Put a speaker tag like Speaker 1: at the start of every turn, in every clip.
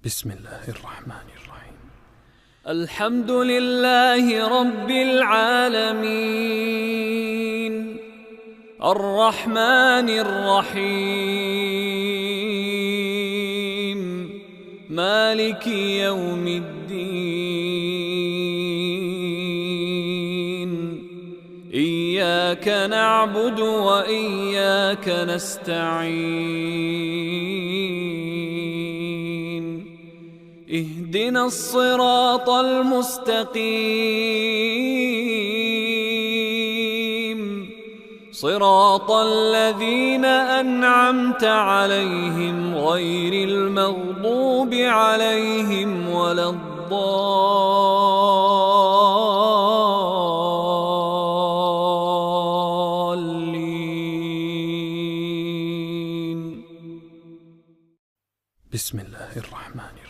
Speaker 1: بسم الله الرحمن الرحيم.
Speaker 2: الحمد لله رب العالمين الرحمن الرحيم مالك يوم الدين إياك نعبد وإياك نستعين اهدنا الصراط المستقيم صراط الذين أنعمت عليهم غير المغضوب عليهم ولا الضالين.
Speaker 1: بسم الله الرحمن الرحيم.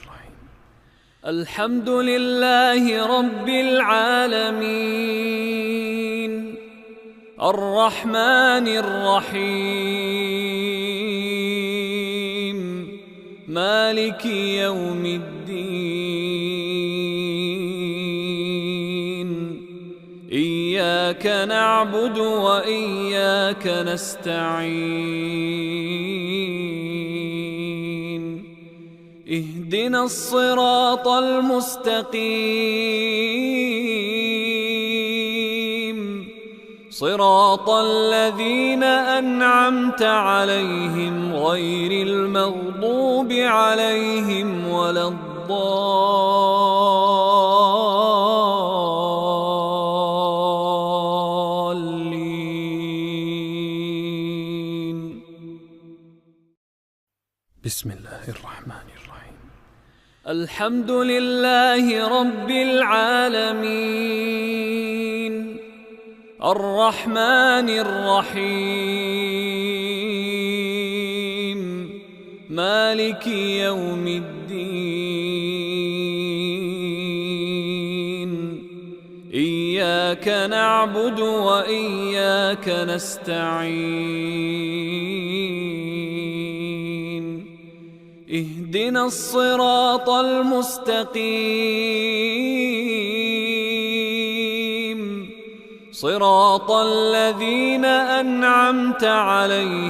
Speaker 2: الحمد لله رب العالمين الرحمن الرحيم مالك يوم الدين إياك نعبد وإياك نستعين اهدنا الصراط المستقيم صراط الذين أنعمت عليهم غير المغضوب عليهم ولا الضالين.
Speaker 1: بسم الله الرحمن الرحيم.
Speaker 2: الحمد لله رب العالمين الرحمن الرحيم مالك يوم الدين إياك نعبد وإياك نستعين اهدنا الصراط المستقيم صراط الذين أنعمت عليهم